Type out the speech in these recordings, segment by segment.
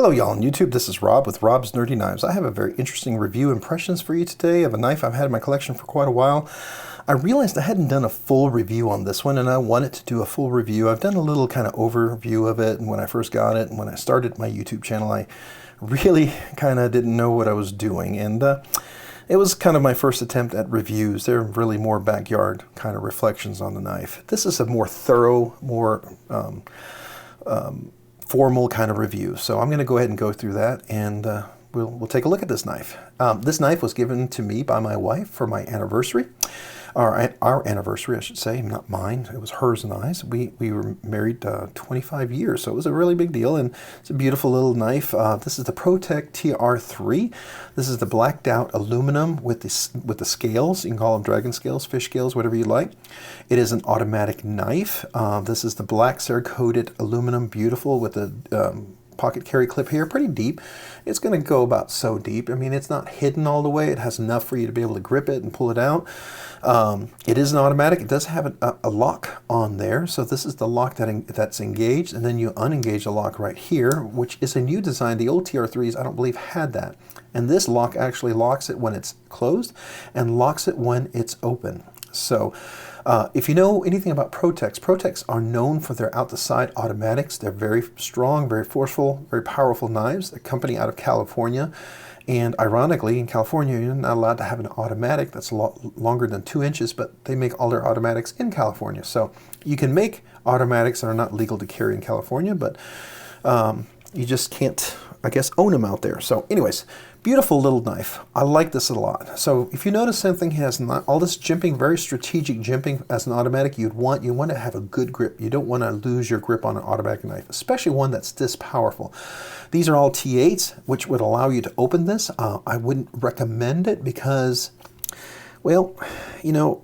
Hello y'all on YouTube, this is Rob with Rob's Nerdy Knives. I have a very interesting review impressions for you today of a knife I've had in my collection for quite a while. I realized I hadn't done a full review on this one and I wanted to do a full review. I've done a little kind of overview of it and when I first got it and when I started my YouTube channel I really kind of didn't know what I was doing, and it was kind of my first attempt at reviews. They're really more backyard kind of reflections on the knife. This is a more thorough, more formal kind of review. So I'm going to go ahead and go through that, and we'll take a look at this knife. This knife was given to me by my wife for my anniversary. Our anniversary, I should say, not mine. It was hers and I's. We were married 25 years, so it was a really big deal, and it's a beautiful little knife. This is the ProTech TR-3. This is the blacked out aluminum with the scales. You can call them dragon scales, fish scales, whatever you like. It is an automatic knife. This is the black Cerakoted aluminum, beautiful with the pocket carry clip here, pretty deep. It's going to go about so deep. I mean, it's not hidden all the way. It has enough for you to be able to grip it and pull it out. It is an automatic. It does have a lock on there. So this is the lock that's engaged, and then you unengage the lock right here, which is a new design. The old TR3s, I don't believe, had that. And this lock actually locks it when it's closed and locks it when it's open. So if you know anything about ProTechs are known for their out-the-side automatics. They're very strong, very forceful, very powerful knives. A company out of California. And ironically, in California, you're not allowed to have an automatic that's a lot longer than 2 inches, but they make all their automatics in California. So you can make automatics that are not legal to carry in California, but you just can't, I guess, own them out there. So anyways, beautiful little knife. I like this a lot. So if you notice something has not all this jimping, very strategic jimping as an automatic, you want to have a good grip. You don't want to lose your grip on an automatic knife, especially one that's this powerful. These are all T8s, which would allow you to open this. I wouldn't recommend it because, well, you know,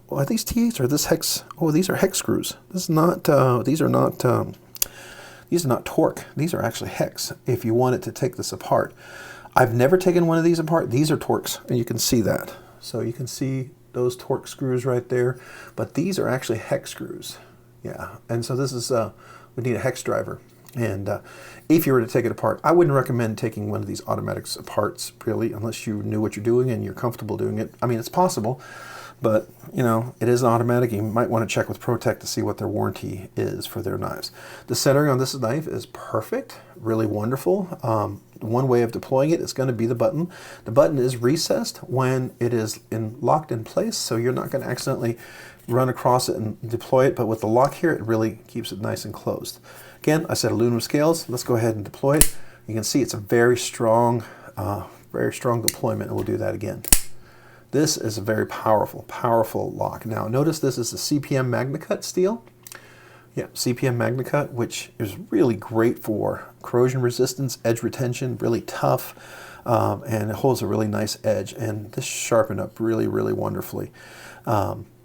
well, these T8s are this hex. Oh, these are hex screws. This is not. These are not torque. These are actually hex. If you wanted to take this apart. I've never taken one of these apart. These are Torx, and you can see that. So you can see those Torx screws right there, but these are actually hex screws. Yeah, and so this is, we need a hex driver. And if you were to take it apart, I wouldn't recommend taking one of these automatics apart, really, unless you knew what you're doing and you're comfortable doing it. I mean, it's possible, but, you know, it is an automatic. You might want to check with ProTech to see what their warranty is for their knives. The centering on this knife is perfect, really wonderful. One way of deploying it is going to be the button. The button is recessed when it is locked in place, so you're not going to accidentally run across it and deploy it, but with the lock here, it really keeps it nice and closed. Again, I said aluminum scales. Let's go ahead and deploy it. You can see it's a very strong deployment, and we'll do that again. This is a very powerful lock. Now, notice this is a CPM MagnaCut steel. Yeah, CPM MagnaCut, which is really great for corrosion resistance, edge retention, really tough, and it holds a really nice edge. And this sharpened up really, really wonderfully.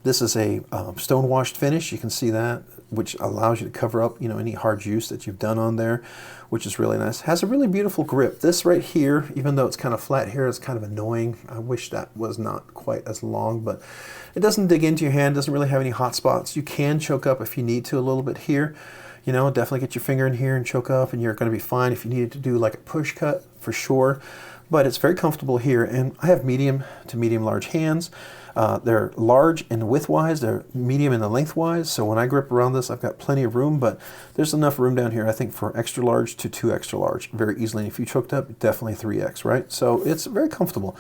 This is a stone washed finish. You can see that, which allows you to cover up, you know, any hard use that you've done on there, which is really nice. Has a really beautiful grip. This right here, even though it's kind of flat here, it's kind of annoying. I wish that was not quite as long, but it doesn't dig into your hand, doesn't really have any hot spots. You can choke up if you need to a little bit here. You know, definitely get your finger in here and choke up, and you're going to be fine if you needed to do like a push cut for sure. But it's very comfortable here, and I have medium to medium large hands. They're large in width-wise, they're medium in the length-wise, so when I grip around this, I've got plenty of room, but there's enough room down here, I think, for extra large to 2 extra large very easily. And if you choked up, definitely 3X, right? So it's very comfortable.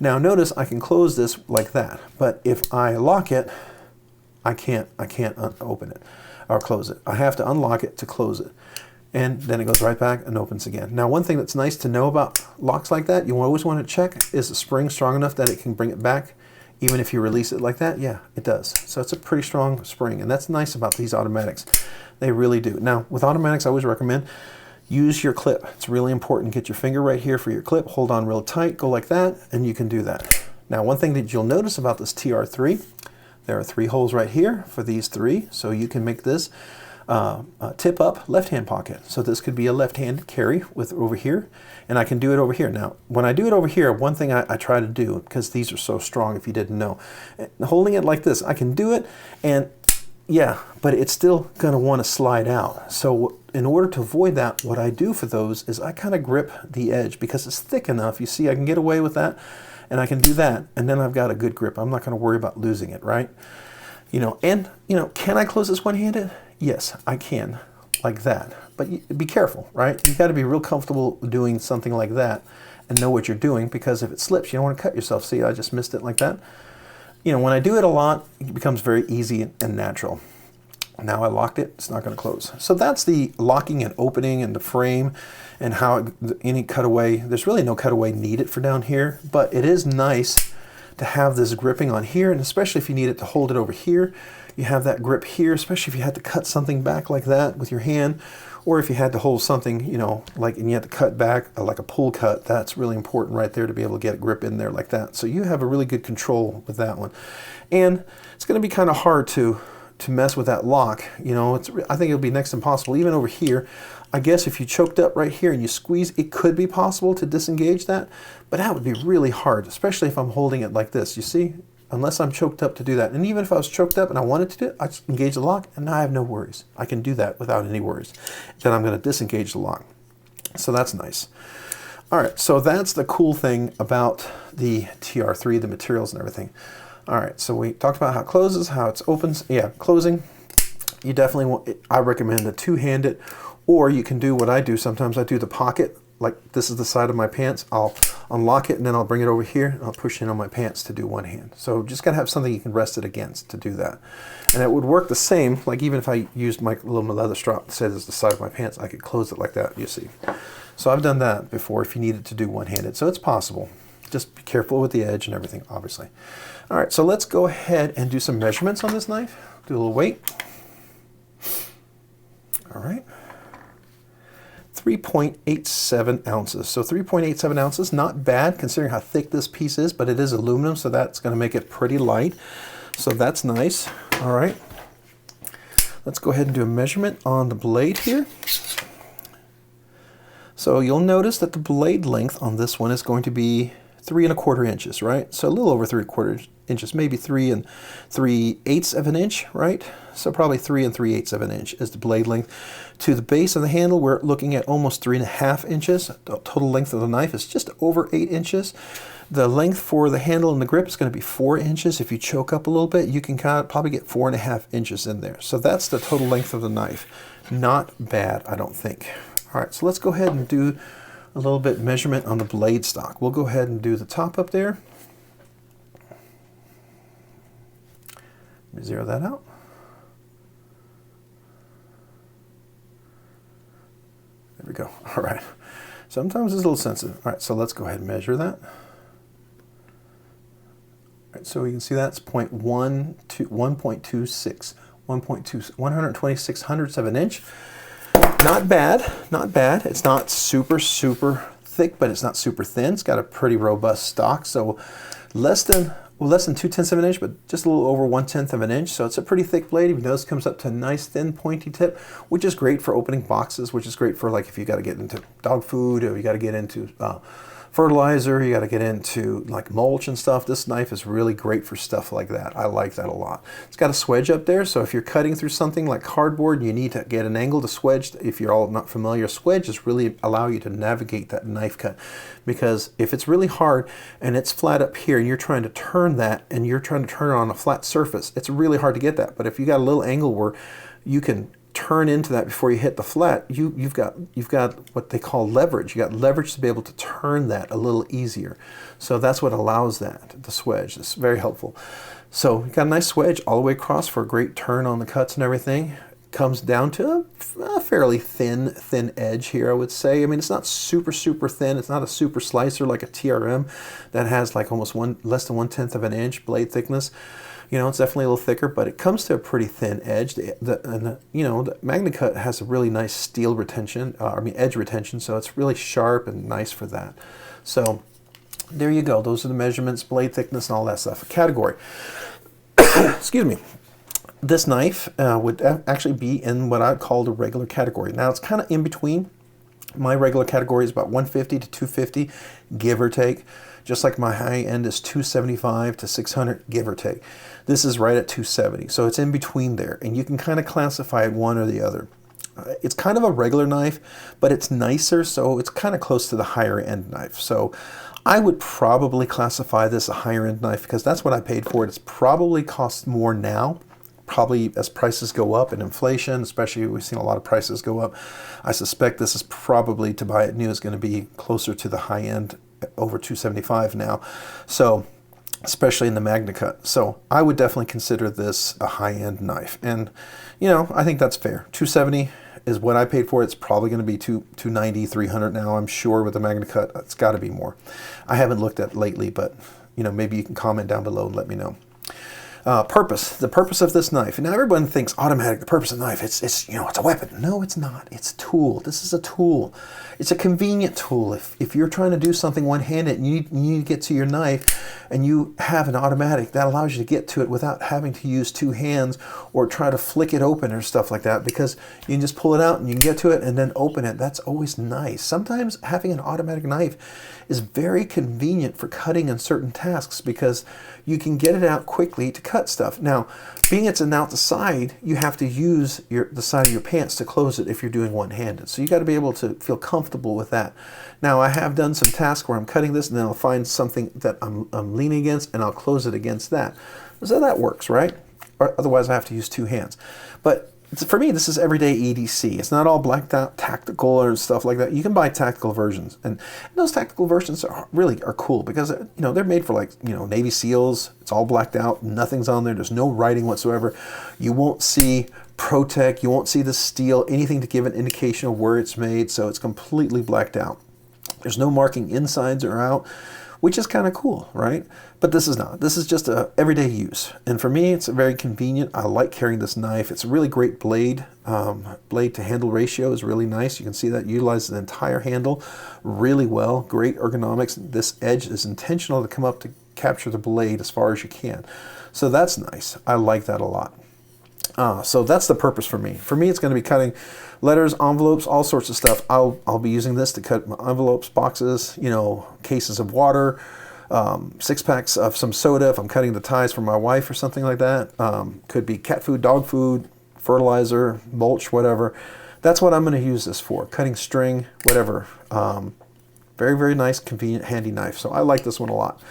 Now notice I can close this like that, but if I lock it, I can't open it or close it. I have to unlock it to close it. And then it goes right back and opens again. Now, one thing that's nice to know about locks like that, you always want to check, is the spring strong enough that it can bring it back? Even if you release it like that, yeah, it does. So it's a pretty strong spring, and that's nice about these automatics. They really do. Now, with automatics, I always recommend use your clip. It's really important. Get your finger right here for your clip. Hold on real tight. Go like that, and you can do that. Now, one thing that you'll notice about this TR3, there are 3 holes right here for these 3, so you can make this tip up left-hand pocket. So this could be a left-handed carry with over here, and I can do it over here. Now, when I do it over here, one thing I try to do, because these are so strong if you didn't know, holding it like this, I can do it, and yeah, but it's still going to want to slide out. So in order to avoid that, what I do for those is I kind of grip the edge because it's thick enough. You see, I can get away with that, and I can do that, and then I've got a good grip. I'm not going to worry about losing it, right? And can I close this one-handed? Yes, I can, like that. But be careful, right? You got to be real comfortable doing something like that and know what you're doing, because if it slips, you don't want to cut yourself. See, I just missed it like that. When I do it a lot, it becomes very easy and natural. Now I locked it, it's not going to close. So that's the locking and opening and the frame and how any cutaway, there's really no cutaway needed for down here, but it is nice to have this gripping on here, and especially if you need it to hold it over here, you have that grip here, especially if you had to cut something back like that with your hand, or if you had to hold something, and you had to cut back like a pull cut. That's really important right there to be able to get a grip in there like that. So you have a really good control with that one. And it's going to be kind of hard to mess with that lock. I think it'll be next to impossible. Even over here, I guess if you choked up right here and you squeeze, it could be possible to disengage that, but that would be really hard, especially if I'm holding it like this. You see? Unless I'm choked up to do that. And even if I was choked up and I wanted to do it, I just engage the lock, and now I have no worries. I can do that without any worries. Then I'm going to disengage the lock. So that's nice. All right, so that's the cool thing about the TR-3, the materials and everything. All right, so we talked about how it closes, how it opens. Yeah, closing. You definitely want, I recommend the two-handed, or you can do what I do. Sometimes I do the pocket, like this is the side of my pants. I'll unlock it and then I'll bring it over here and I'll push in on my pants to do one hand. So just gotta have something you can rest it against to do that. And it would work the same, like even if I used my little leather strap that says it's the side of my pants, I could close it like that, you see. So I've done that before if you needed to do one-handed. So it's possible. Just be careful with the edge and everything, obviously. All right, so let's go ahead and do some measurements on this knife. Do a little weight. All right. 3.87 ounces. So 3.87 ounces, not bad considering how thick this piece is, but it is aluminum, so that's going to make it pretty light. So that's nice. All right. Let's go ahead and do a measurement on the blade here. So you'll notice that the blade length on this one is going to be 3 1/4 inches, right? So a little over 3/4 inches, maybe 3 3/8 of an inch, right? So probably 3 3/8 of an inch is the blade length. To the base of the handle, we're looking at almost 3 1/2 inches. The total length of the knife is just over 8 inches. The length for the handle and the grip is going to be 4 inches. If you choke up a little bit, you can probably get 4 1/2 inches in there. So that's the total length of the knife. Not bad, I don't think. All right, so let's go ahead and do a little bit measurement on the blade stock. We'll go ahead and do the top up there. Let me zero that out. There we go. All right. Sometimes it's a little sensitive. All right, so let's go ahead and measure that. All right, so we can see that's 1.26, 126 hundredths of an inch. Not bad, not bad. It's not super thick, but it's not super thin. It's got a pretty robust stock, so less than 2/10 of an inch, but just a little over 1/10 of an inch. So it's a pretty thick blade. Even though it comes up to a nice thin pointy tip, which is great for opening boxes, which is great for like if you got to get into dog food or you got to get into fertilizer, you got to get into like mulch and stuff. This knife is really great for stuff like that. I like that a lot. It's got a swedge up there, so if you're cutting through something like cardboard, you need to get an angle to swedge. If you're all not familiar, swedges really allow you to navigate that knife cut, because if it's really hard and it's flat up here and you're trying to turn that and you're trying to turn it on a flat surface, it's really hard to get that. But if you got a little angle where you can turn into that before you hit the flat, you've got what they call leverage. You got leverage to be able to turn that a little easier. So that's what allows that, the swedge. It's very helpful. So you got a nice swedge all the way across for a great turn on the cuts and everything. Comes down to a fairly thin edge here, I would say. I mean, it's not super thin. It's not a super slicer like a TRM that has like almost less than 1/10 of an inch blade thickness. It's definitely a little thicker, but it comes to a pretty thin edge. The MagnaCut has a really nice steel retention, edge retention, so it's really sharp and nice for that. So there you go. Those are the measurements, blade thickness, and all that stuff. Category. Excuse me. This knife would actually be in what I'd call the regular category. Now it's kind of in between. My regular category is about 150 to 250, give or take. Just like my high end is 275 to 600, give or take. This is right at 270, so it's in between there, and you can kind of classify it one or the other. It's kind of a regular knife, but it's nicer, so it's kind of close to the higher end knife. So I would probably classify this a higher end knife because that's what I paid for it. It's probably costs more now, probably as prices go up and inflation, especially we've seen a lot of prices go up. I suspect this is probably, to buy it new, is going to be closer to the high end, over $275 now. So especially in the Magna Cut. So I would definitely consider this a high-end knife. And, you know, I think that's fair. $270 is what I paid for it. It's probably going to be $290, $300 now, I'm sure, with the Magna Cut. It's got to be more. I haven't looked at it lately, but, you know, maybe you can comment down below and let me know. Purpose, the purpose of this knife. Now everyone thinks automatic, the purpose of the knife, it's you know, it's a weapon. No, it's not. It's a tool. This is a tool. It's a convenient tool. If you're trying to do something one-handed and you need to get to your knife and you have an automatic, that allows you to get to it without having to use two hands or try to flick it open or stuff like that, because you can just pull it out and you can get to it and then open it. That's always nice. Sometimes having an automatic knife is very convenient for cutting in certain tasks because you can get it out quickly to cut stuff. Now, being it's out the side, you have to use the side of your pants to close it if you're doing one-handed. So you got to be able to feel comfortable with that. Now, I have done some tasks where I'm cutting this and then I'll find something that I'm leaning against and I'll close it against that. So that works, right? Or otherwise I have to use two hands. But for me, this is everyday EDC. It's not all blacked out tactical or stuff like that. You can buy tactical versions, and those tactical versions are cool because, you know, they're made for, like, you know, Navy SEALs. It's all blacked out. Nothing's on there. There's no writing whatsoever. You won't see ProTech. You won't see the steel, anything to give an indication of where it's made. So it's completely blacked out. There's no marking insides or out, which is kind of cool, right? But this is not. This is just a everyday use. And for me, it's very convenient. I like carrying this knife. It's a really great blade. Blade to handle ratio is really nice. You can see that utilizes the entire handle really well. Great ergonomics. This edge is intentional to come up to capture the blade as far as you can. So that's nice. I like that a lot. So that's the purpose for me. For me, it's going to be cutting letters, envelopes, all sorts of stuff. I'll be using this to cut my envelopes, boxes, you know, cases of water, 6-packs of some soda if I'm cutting the ties for my wife or something like that. Could be cat food, dog food, fertilizer, mulch, whatever. That's what I'm going to use this for. Cutting string, whatever. Very, very nice, convenient, handy knife. So I like this one a lot.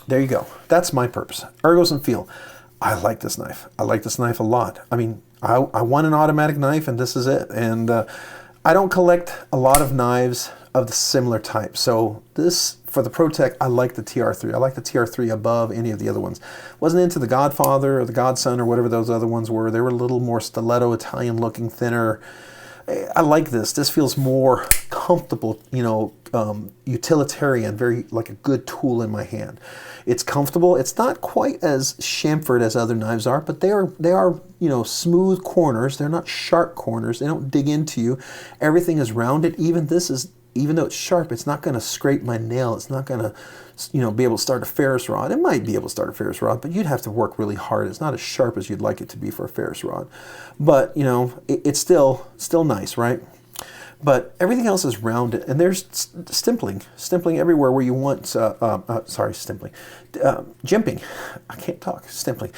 There you go. That's my purpose. Ergos and feel. I like this knife. I like this knife a lot. I mean, I want an automatic knife, and this is it. And I don't collect a lot of knives of the similar type. So this, for the ProTech, I like the TR-3. I like the TR-3 above any of the other ones. Wasn't into the Godfather or the Godson or whatever those other ones were. They were a little more stiletto, Italian-looking, thinner. I like this. This feels more comfortable, you know, utilitarian, very like a good tool in my hand. It's comfortable. It's not quite as chamfered as other knives are, but they are, you know, smooth corners. They're not sharp corners. They don't dig into you. Everything is rounded. Even though it's sharp, it's not going to scrape my nail. It's not going to, you know, be able to start a Ferris rod. It might be able to start a Ferris rod, but you'd have to work really hard. It's not as sharp as you'd like it to be for a Ferris rod. But, you know, it's still nice, right? But everything else is rounded, and there's stimpling everywhere where you want, jimping. I can't talk, stimpling.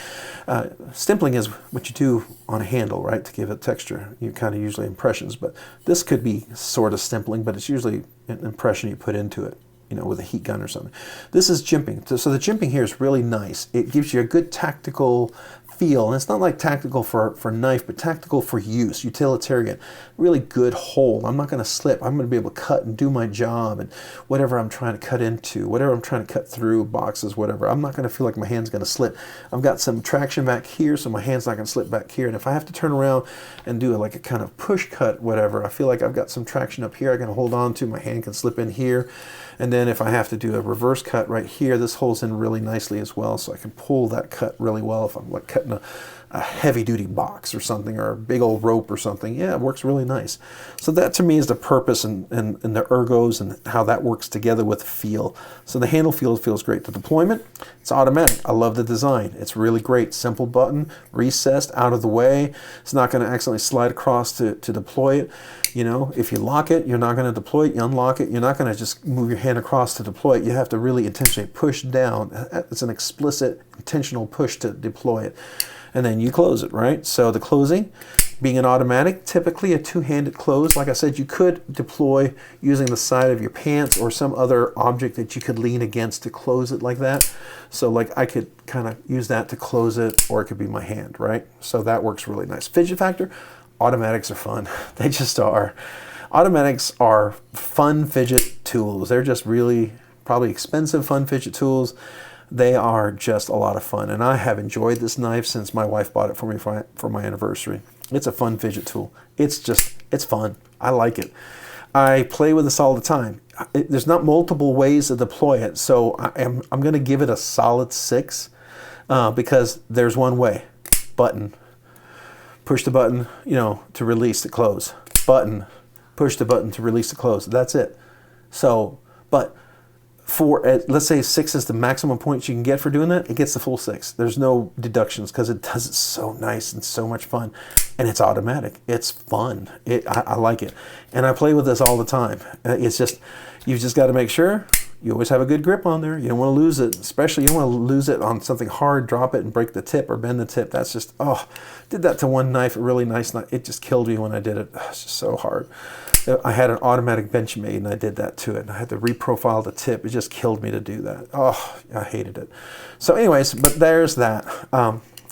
Stimpling is what you do on a handle, right, to give it texture. You kind of usually impressions, but this could be sort of stimpling, but it's usually an impression you put into it, you know, with a heat gun or something. This is jimping. So the jimping here is really nice. It gives you a good tactical feel, and it's not like tactical for knife, but tactical for use, utilitarian. Really good hold. I'm not going to slip. I'm going to be able to cut and do my job, and whatever I'm trying to cut into, whatever I'm trying to cut through, boxes, whatever, I'm not going to feel like my hand's going to slip. I've got some traction back here, so my hand's not going to slip back here, and if I have to turn around and do like a kind of push cut, whatever, I feel like I've got some traction up here I can hold on to, my hand can slip in here, and then if I have to do a reverse cut right here, this holds in really nicely as well, so I can pull that cut really well if I'm like cutting a heavy-duty box or something, or a big old rope or something. Yeah, it works really nice. So that to me is the purpose and the ergos and how that works together with the feel. So the handle feel feels great. The deployment, it's automatic. I love the design. It's really great. Simple button, recessed, out of the way. It's not going to accidentally slide across to deploy it. You know, if you lock it, you're not going to deploy it. You unlock it, you're not going to just move your hand across to deploy it. You have to really intentionally push down. It's an explicit, intentional push to deploy it. And then you close it, right? So the closing, Being an automatic, typically a two-handed close. Like I said, you could deploy using the side of your pants or some other object that you could lean against to close it like that. So like I could kind of use that to close it, or it could be my hand, right? So that works really nice. Fidget factor, automatics are fun. They just are. Automatics are fun fidget tools. They're just really probably expensive fun fidget tools. They are just a lot of fun, and I have enjoyed this knife since my wife bought it for me for my anniversary. It's a fun fidget tool. It's fun. I like it. I play with this all the time. There's not multiple ways to deploy it, so I'm going to give it a solid 6 because there's one way. Button. Push the button, you know, to release the close. Button. Push the button to release the close. That's it. So, but for, let's say 6 is the maximum points you can get for doing that, it gets the full 6. There's no deductions because it does it so nice and so much fun. And it's automatic. It's fun. I like it. And I play with this all the time. It's just, you've just got to make sure you always have a good grip on there. You don't want to lose it, especially you don't want to lose it on something hard, drop it and break the tip or bend the tip. That's just, oh, did that to one knife, a really nice knife. It just killed me when I did it. Oh, it's just so hard. I had an automatic Benchmade and I did that to it. And I had to reprofile the tip. It just killed me to do that. Oh, I hated it. So anyways, but there's that.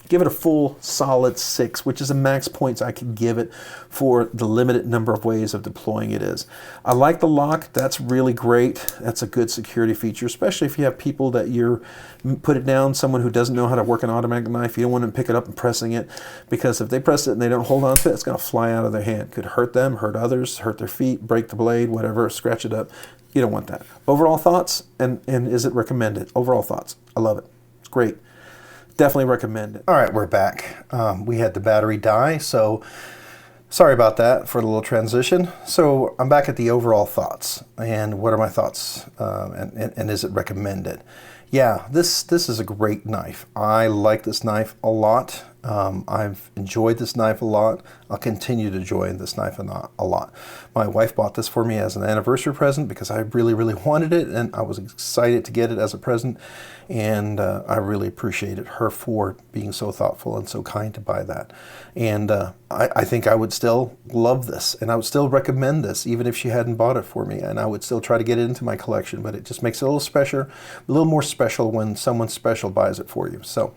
Give it a full solid 6, which is the max points I could give it for the limited number of ways of deploying it is. I like the lock. That's really great. That's a good security feature, especially if you have people that you're put it down, someone who doesn't know how to work an automatic knife. You don't want them to pick it up and pressing it, because if they press it and they don't hold on to it, it's going to fly out of their hand. Could hurt them, hurt others, hurt their feet, break the blade, whatever, scratch it up. You don't want that. Overall thoughts, and is it recommended? Overall thoughts. I love it. It's great. Definitely recommend it. All right, we're back. We had the battery die, so sorry about that for the little transition. So I'm back at the overall thoughts. And what are my thoughts? And is it recommended? Yeah, this is a great knife. I like this knife a lot. I've enjoyed this knife a lot. I'll continue to enjoy this knife a lot. My wife bought this for me as an anniversary present because I really, really wanted it, and I was excited to get it as a present. And I really appreciated her for being so thoughtful and so kind to buy that. And I think I would still love this, and I would still recommend this even if she hadn't bought it for me. And I would still try to get it into my collection, but it just makes it a little special, a little more special when someone special buys it for you. So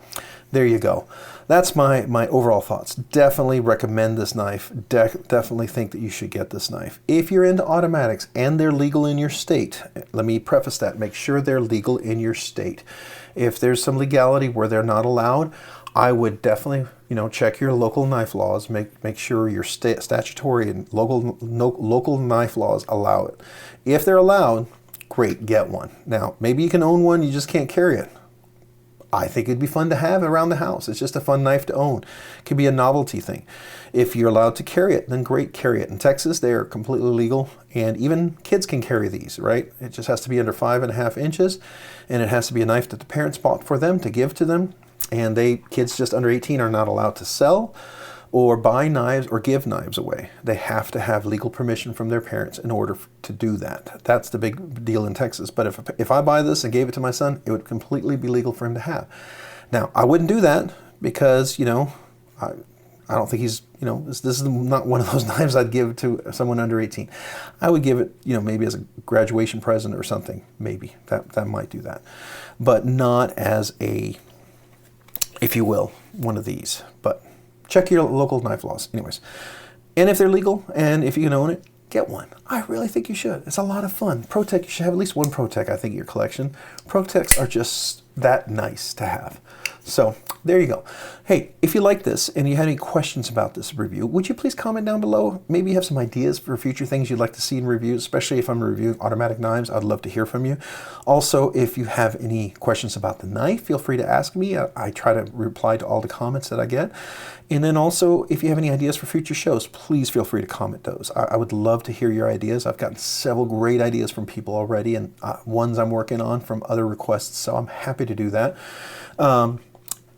there you go. That's my overall thoughts. Definitely recommend this knife. Definitely think that you should get this knife. If you're into automatics and they're legal in your state, let me preface that. Make sure they're legal in your state. If there's some legality where they're not allowed, I would definitely, check your local knife laws. Make sure your statutory and local knife laws allow it. If they're allowed, great, get one. Now, maybe you can own one, you just can't carry it. I think it'd be fun to have around the house. It's just a fun knife to own. It could be a novelty thing. If you're allowed to carry it, then great, carry it. In Texas, they are completely legal, and even kids can carry these, right? It just has to be under 5.5 inches, and it has to be a knife that the parents bought for them to give to them. And kids just under 18 are not allowed to sell or buy knives or give knives away. They have to have legal permission from their parents in order to do that. That's the big deal in Texas. But if I buy this and gave it to my son, it would completely be legal for him to have. Now, I wouldn't do that because, I don't think he's, this is not one of those knives I'd give to someone under 18. I would give it, maybe as a graduation present or something. Maybe that might do that. But not as a, if you will, one of these. But check your local knife laws. Anyways, and if they're legal and if you can own it, get one. I really think you should. It's a lot of fun. ProTech, you should have at least one ProTech, I think, in your collection. ProTechs are just that nice to have. So there you go. Hey, if you like this and you have any questions about this review, would you please comment down below? Maybe you have some ideas for future things you'd like to see in reviews, especially if I'm reviewing automatic knives. I'd love to hear from you. Also, if you have any questions about the knife, feel free to ask me. I try to reply to all the comments that I get. And then also, if you have any ideas for future shows, please feel free to comment those. I would love to hear your ideas. I've gotten several great ideas from people already, and ones I'm working on from other requests, so I'm happy to do that.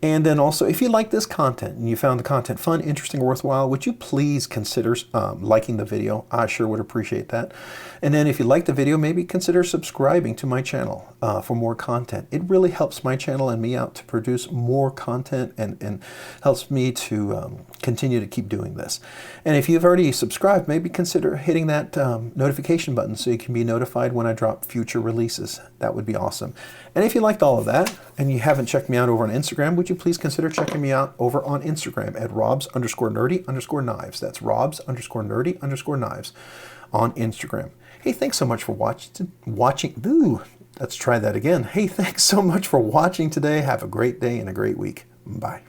And then also, if you like this content and you found the content fun, interesting, or worthwhile, would you please consider liking the video? I sure would appreciate that. And then if you like the video, maybe consider subscribing to my channel for more content. It really helps my channel and me out to produce more content and helps me to continue to keep doing this. And if you've already subscribed, maybe consider hitting that notification button so you can be notified when I drop future releases. That would be awesome. And if you liked all of that and you haven't checked me out over on Instagram, would you please consider checking me out over on Instagram at robs_nerdy_knives. That's robs_nerdy_knives on Instagram. Hey, thanks so much for watching. Ooh, let's try that again. Hey, thanks so much for watching today. Have a great day and a great week. Bye.